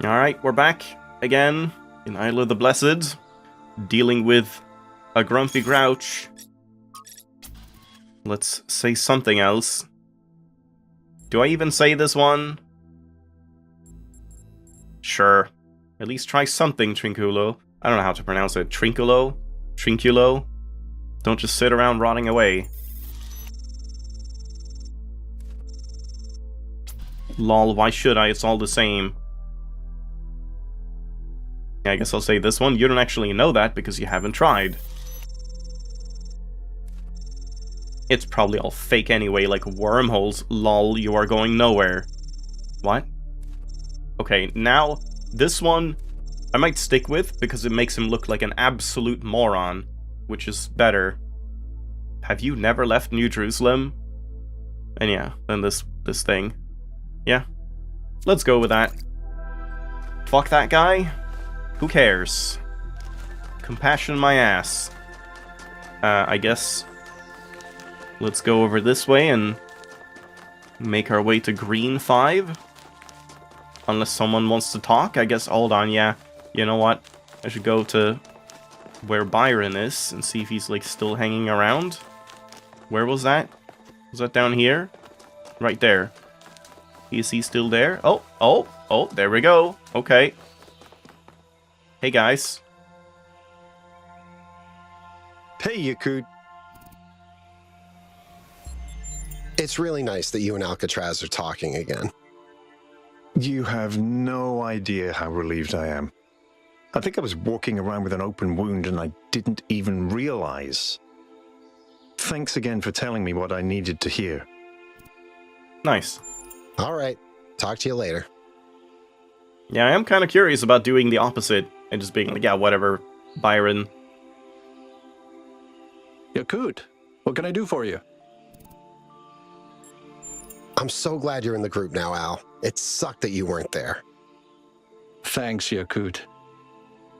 Alright, we're back again in Isle of the Blessed, dealing with a grumpy grouch. Let's say something else. Do I even say this one? Sure. At least try something, Trinculo. I don't know how to pronounce it. Trinculo? Trinculo? Don't just sit around rotting away. Lol, why should I? It's all the same. I guess I'll say this one. You don't actually know that because you haven't tried. It's probably all fake anyway, like wormholes. Lol, you are going nowhere. What? Okay, now, this one I might stick with because it makes him look like an absolute moron, which is better. Have you never left New Jerusalem? And yeah, then this thing. Yeah. Let's go with that. Fuck that guy. Who cares? Compassion my ass. I guess let's go over this way and make our way to Green 5. Unless someone wants to talk, I guess. Hold on, yeah. You know what? I should go to where Byron is and see if he's like still hanging around. Where was that? Was that down here? Right there. Is he still there? Oh, there we go. Okay. Hey guys. Hey, Yakut. It's really nice that you and Alcatraz are talking again. You have no idea how relieved I am. I think I was walking around with an open wound and I didn't even realize. Thanks again for telling me what I needed to hear. Nice. All right. Talk to you later. Yeah, I am kind of curious about doing the opposite and just being like, yeah, whatever, Byron. Yakut, what can I do for you? I'm so glad you're in the group now, Al. It sucked that you weren't there. Thanks, Yakut.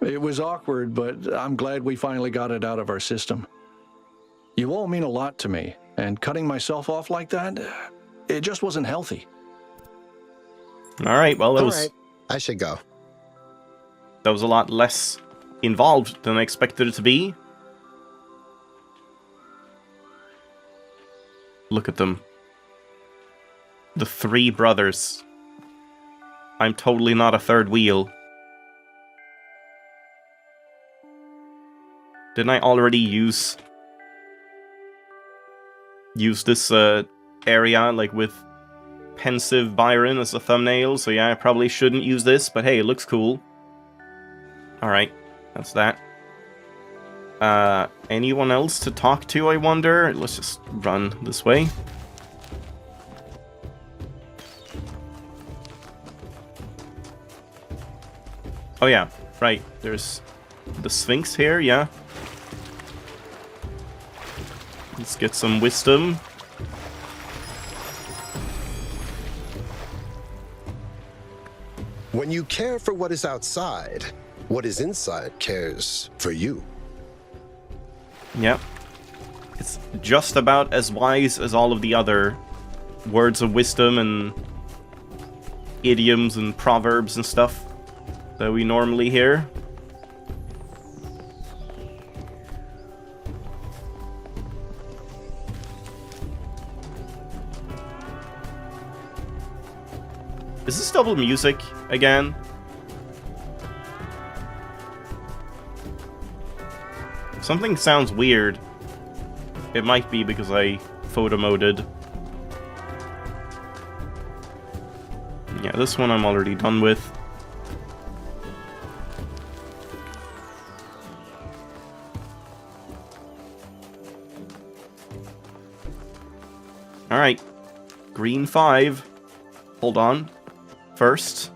It was awkward, but I'm glad we finally got it out of our system. You all mean a lot to me, and cutting myself off like that, it just wasn't healthy. Alright, well, All right. I should go. that was a lot less involved than I expected it to be. Look at them. The three brothers. I'm totally not a third wheel. Didn't I already use this area, like, with pensive Byron as a thumbnail? So yeah, I probably shouldn't use this, but hey, it looks cool. Alright, that's that. Anyone else to talk to, I wonder? Let's just run this way. Oh yeah, right, there's the Sphinx here, yeah. Let's get some wisdom. When you care for what is outside, what is inside cares for you. Yep. It's just about as wise as all of the other words of wisdom and idioms and proverbs and stuff that we normally hear. Is this double music again? Something sounds weird. It might be because I photo moded. Yeah, this one I'm already done with. Alright. Green 5. Hold on. First.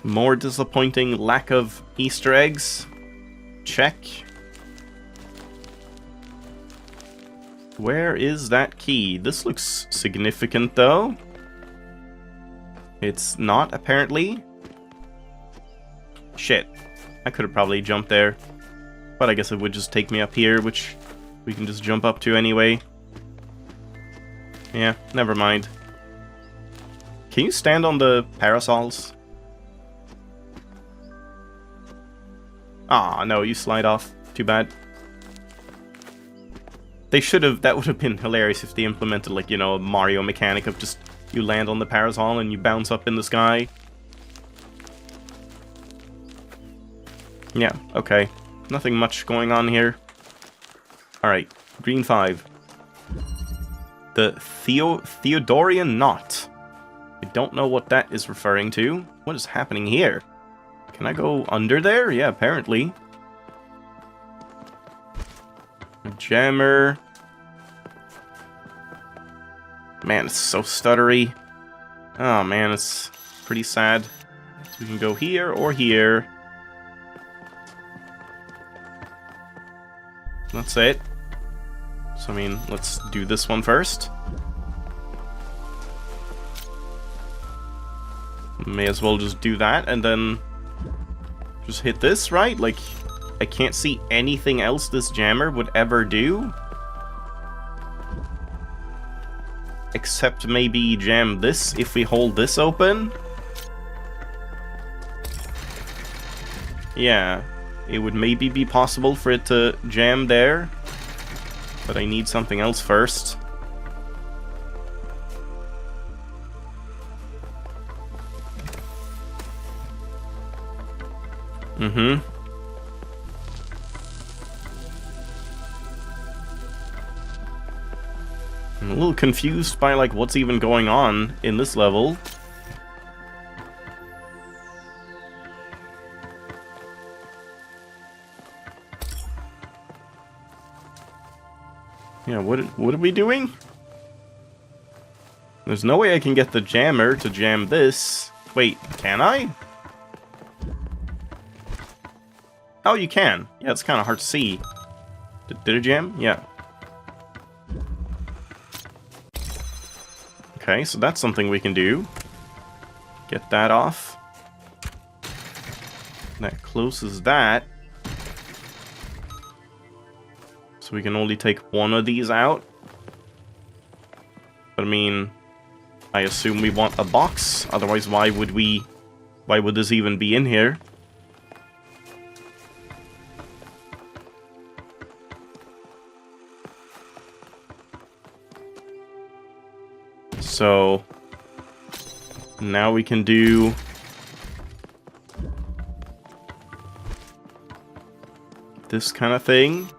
More disappointing lack of Easter eggs. Check. Where is that key? This looks significant, though. It's not, apparently. Shit. I could have probably jumped there. But I guess it would just take me up here, which we can just jump up to anyway. Yeah, never mind. Can you stand on the parasols? Ah, no, you slide off. Too bad. They should have... That would have been hilarious if they implemented, like, you know, a Mario mechanic of just... You land on the parasol and you bounce up in the sky. Yeah, okay. Nothing much going on here. Alright, green 5. The Theodorian Knot. I don't know what that is referring to. What is happening here? Can I go under there? Yeah, apparently. Jammer. Man, it's so stuttery. Oh man, it's pretty sad. So we can go here or here. That's it. So I mean, let's do this one first. May as well just do that and then just hit this, right? Like, I can't see anything else this jammer would ever do. Except maybe jam this if we hold this open. Yeah, it would maybe be possible for it to jam there. But I need something else first. Mm-hmm. I'm a little confused by, like, what's even going on in this level. Yeah, what are we doing? There's no way I can get the jammer to jam this. Wait, can I? Oh, you can. Yeah, it's kind of hard to see. Did it jam? Yeah. Okay, so that's something we can do. Get that off. That closes that. So we can only take one of these out. But I mean, I assume we want a box. Otherwise, why would this even be in here? So now we can do this kind of thing.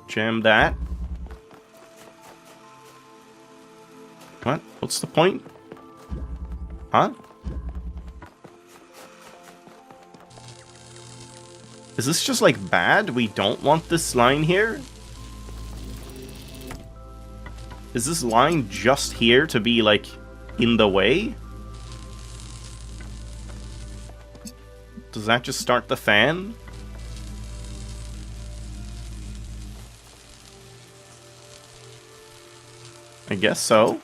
Jam that. What? What's the point? Huh? Is this just like bad? We don't want this line here? Is this line just here to be, like, in the way? Does that just start the fan? I guess so.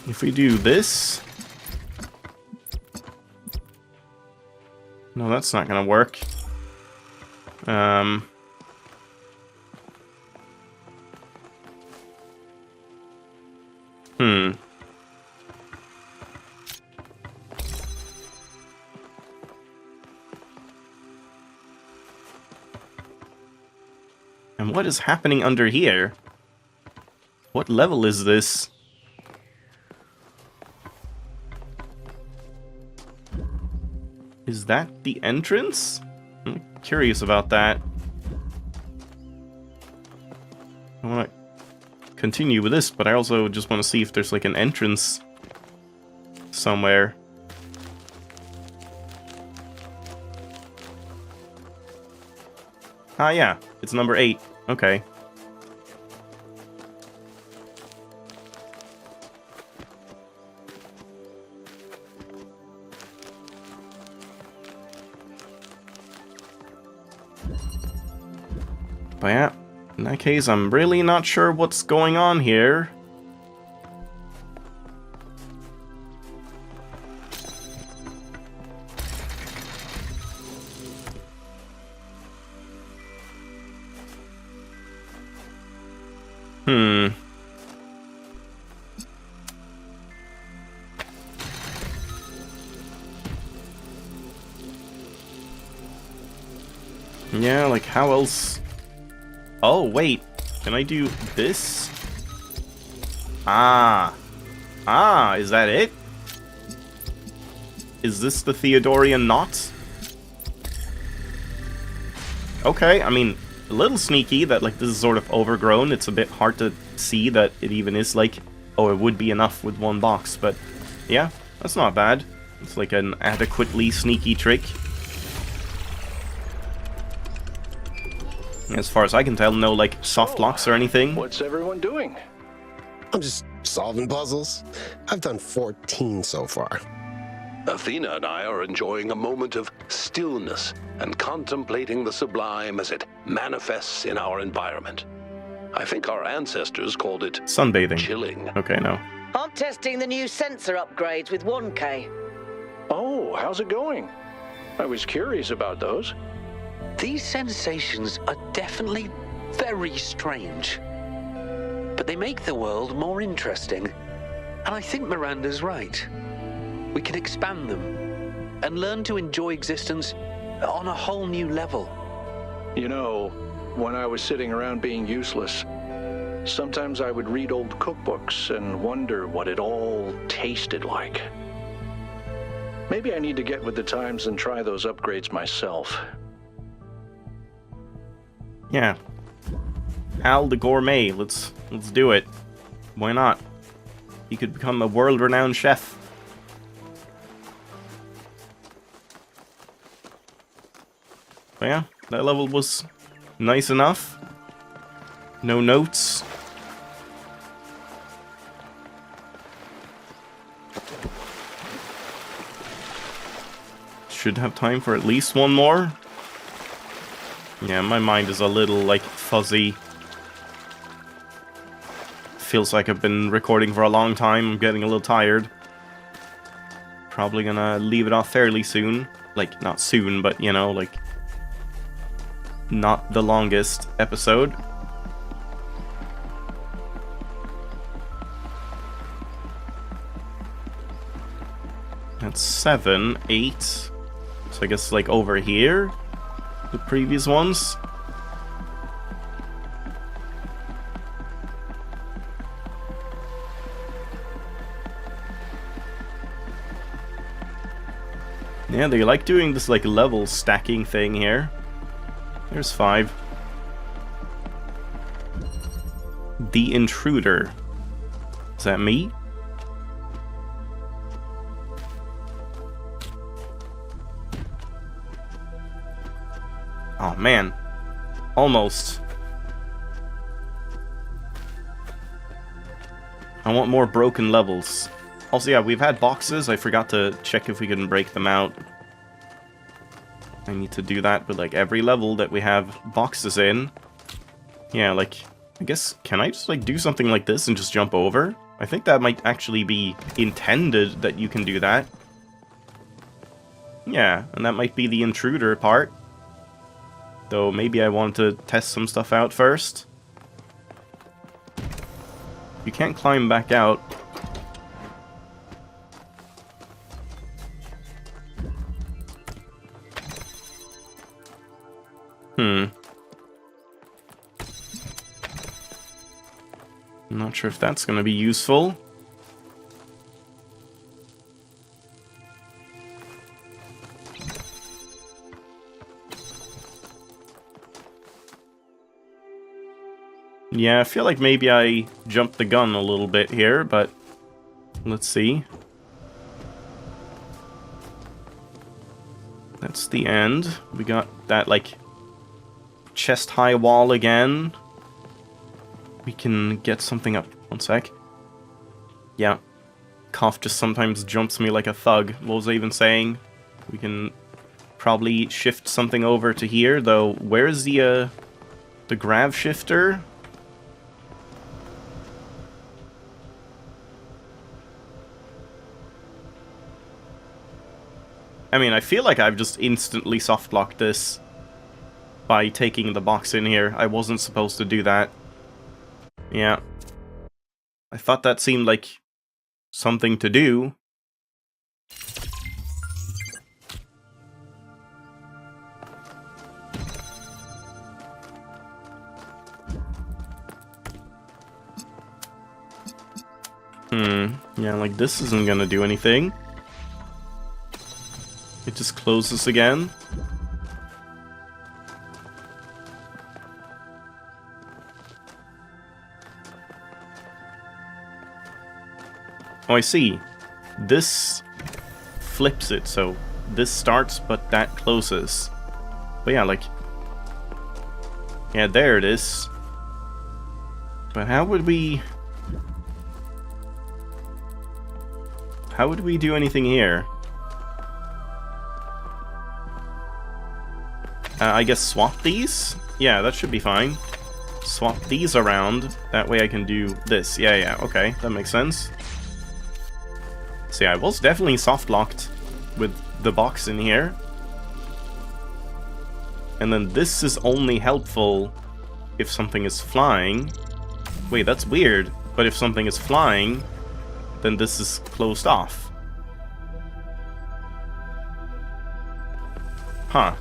If we do this... No, that's not gonna work. And what is happening under here? What level is this? Is that the entrance? I'm curious about that. I want to continue with this, but I also just want to see if there's like an entrance somewhere. Ah, yeah. It's number 8. Okay. But yeah, in that case, I'm really not sure what's going on here. Yeah, like how else? Oh, wait. Can I do this? Ah, is that it? Is this the Theodorian knot? Okay, I mean, a little sneaky that, like, this is sort of overgrown. It's a bit hard to see that it even is, like, oh, it would be enough with one box, but yeah, that's not bad. It's like an adequately sneaky trick. As far as I can tell, no, like, soft locks or anything. What's everyone doing? I'm just solving puzzles. I've done 14 so far. Athena and I are enjoying a moment of stillness and contemplating the sublime as it manifests in our environment. I think our ancestors called it Sunbathing. chilling. Okay, no. I'm testing the new sensor upgrades with 1K. Oh, how's it going? I was curious about those. These sensations are definitely very strange. But they make the world more interesting. And I think Miranda's right. We can expand them and learn to enjoy existence on a whole new level. You know, when I was sitting around being useless, sometimes I would read old cookbooks and wonder what it all tasted like. Maybe I need to get with the times and try those upgrades myself. Yeah. Al the Gourmet, let's do it. Why not? He could become a world-renowned chef. But yeah, that level was nice enough. No notes. Should have time for at least one more. Yeah, my mind is a little, like, fuzzy. Feels like I've been recording for a long time. I'm getting a little tired. Probably gonna leave it off fairly soon. Like, not soon, but, you know, like, not the longest episode. That's 7, 8. So I guess, like, over here. The previous ones. Yeah, they like doing this, like, level stacking thing here. There's 5. The Intruder. Is that me? Oh, man. Almost. I want more broken levels. Also, yeah, we've had boxes. I forgot to check if we can break them out. I need to do that with, like, every level that we have boxes in. Yeah, like, I guess, can I just, like, do something like this and just jump over? I think that might actually be intended that you can do that. Yeah, and that might be the Intruder part. Though maybe I want to test some stuff out first. You can't climb back out. I'm not sure if that's going to be useful. Yeah, I feel like maybe I jumped the gun a little bit here, but let's see. That's the end. We got that, like, chest-high wall again. We can get something up. One sec. Yeah. Cough just sometimes jumps me like a thug. What was I even saying? We can probably shift something over to here, though. Where's the The grav shifter. I mean, I feel like I've just instantly softlocked this by taking the box in here. I wasn't supposed to do that. Yeah. I thought that seemed like something to do. Yeah, like this isn't gonna do anything. It just closes again. Oh, I see. This flips it, so this starts, but that closes. But yeah, like... yeah, there it is. But how would we... how would we do anything here? I guess swap these? Yeah, that should be fine. Swap these around. That way I can do this. Yeah, okay. That makes sense. So yeah, I was definitely soft-locked with the box in here. And then this is only helpful if something is flying. Wait, that's weird. But if something is flying, then this is closed off. Huh.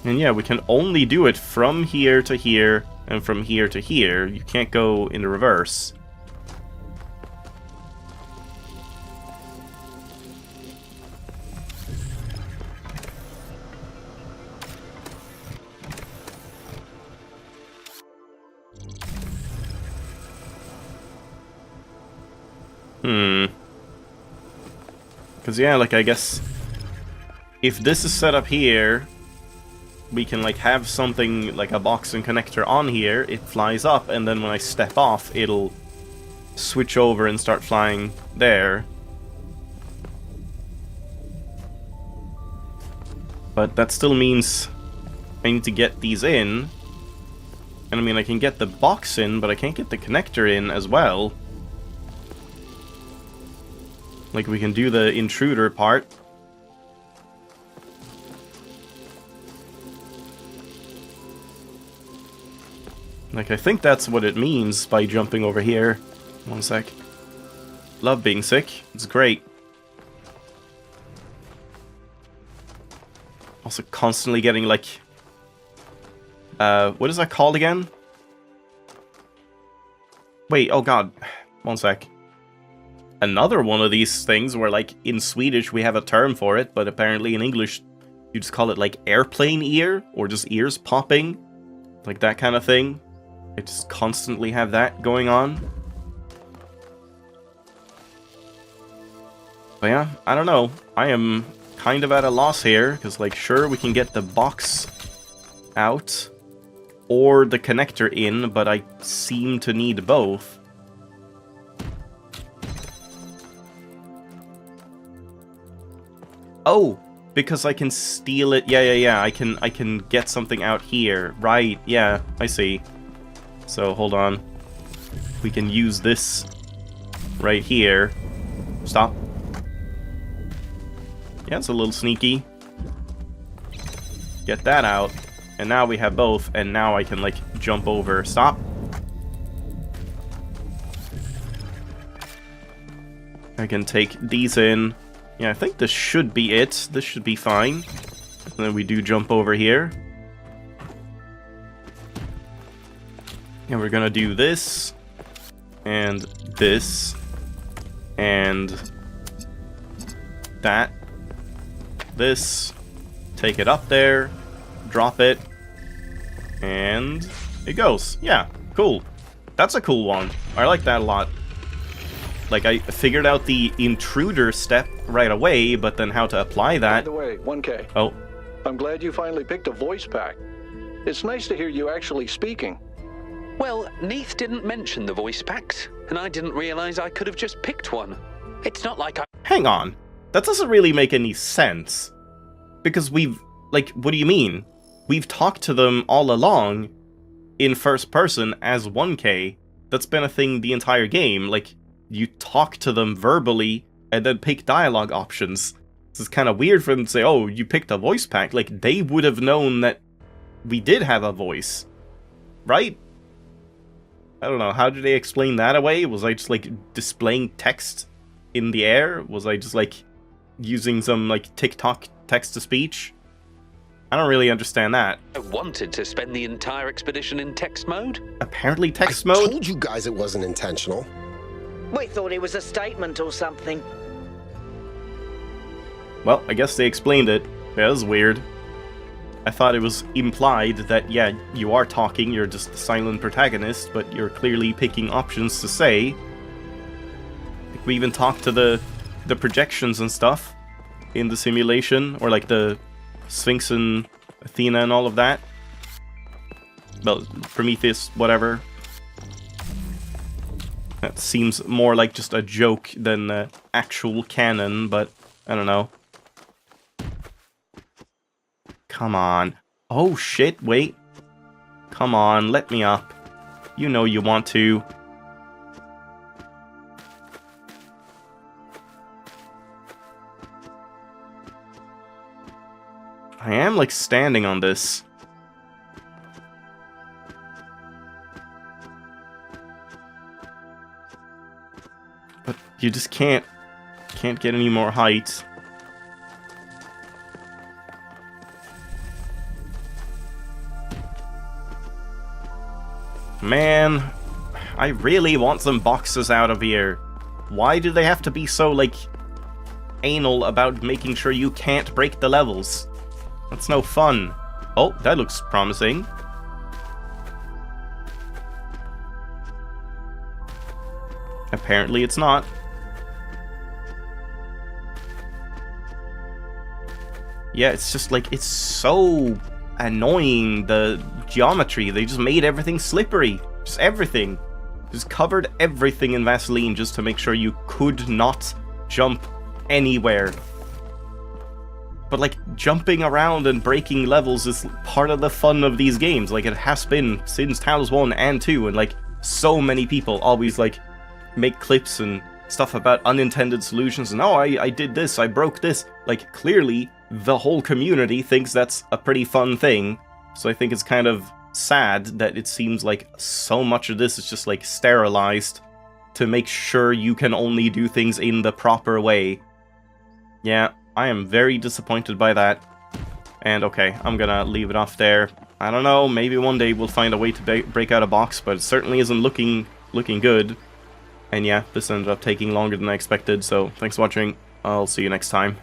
And yeah, we can only do it from here to here, and from here to here. You can't go in the reverse. Because yeah, like I guess if this is set up here, we can like have something like a box and connector on here, it flies up, and then when I step off, it'll switch over and start flying there. But that still means I need to get these in. And I mean, I can get the box in, but I can't get the connector in as well. Like, we can do the intruder part. Like, I think that's what it means by jumping over here. One sec. Love being sick. It's great. Also constantly getting, like... what is that called again? Wait, oh god. One sec. Another one of these things where, like, in Swedish we have a term for it, but apparently in English you just call it, like, airplane ear, or just ears popping. Like, that kind of thing. I just constantly have that going on. But yeah, I don't know. I am kind of at a loss here, because, like, sure, we can get the box out, or the connector in, but I seem to need both. Oh, because I can steal it. Yeah. I can get something out here. Right, yeah, I see. So, hold on. We can use this right here. Stop. Yeah, it's a little sneaky. Get that out. And now we have both, and now I can, like, jump over. Stop. I can take these in. Yeah, I think this should be it. This should be fine. And then we do jump over here. And we're gonna do this. And this. And that. This. Take it up there. Drop it. And it goes. Yeah, cool. That's a cool one. I like that a lot. Like, I figured out the intruder step right away, but then how to apply By that... the way, 1K, Oh, I'm glad you finally picked a voice pack. It's nice to hear you actually speaking. Well, Neith didn't mention the voice packs, and I didn't realize I could have just picked one. It's not like I... hang on. That doesn't really make any sense. Because we've... like, what do you mean? We've talked to them all along in first person as 1K. That's been a thing the entire game. Like, you talk to them verbally and then pick dialogue options. This is kind of weird for them to say, oh, you picked a voice pack. Like, they would have known that we did have a voice. Right? I don't know, how did they explain that away? Was I just, like, displaying text in the air? Was I just, like, using some, like, TikTok text-to-speech? I don't really understand that. I wanted to spend the entire expedition in text mode. Apparently text I mode? told you guys it wasn't intentional. We thought it was a statement or something. Well, I guess they explained it. Yeah, that was weird. I thought it was implied that, yeah, you are talking, you're just the silent protagonist, but you're clearly picking options to say. Like, we even talked to the projections and stuff in the simulation, or like the Sphinx and Athena and all of that. Well, Prometheus, whatever. That seems more like just a joke than actual canon, but I don't know. Come on. Oh shit, wait. Come on, let me up. You know you want to. I am, like, standing on this. But you just can't get any more height. Man, I really want some boxes out of here. Why do they have to be so, like, anal about making sure you can't break the levels? That's no fun. Oh, that looks promising. Apparently it's not. Yeah, it's just like, it's so annoying, the geometry. They just made everything slippery. Just everything. Just covered everything in Vaseline just to make sure you could not jump anywhere. But, like, jumping around and breaking levels is part of the fun of these games. Like, it has been since Talos 1 and 2, and, like, so many people always, like, make clips and stuff about unintended solutions, and, oh, I did this, I broke this. Like, clearly, the whole community thinks that's a pretty fun thing, so I think it's kind of sad that it seems like so much of this is just, like, sterilized to make sure you can only do things in the proper way. Yeah, I am very disappointed by that. And okay, I'm gonna leave it off there. I don't know, maybe one day we'll find a way to break out a box, but it certainly isn't looking good. And yeah, this ended up taking longer than I expected, so thanks for watching. I'll see you next time.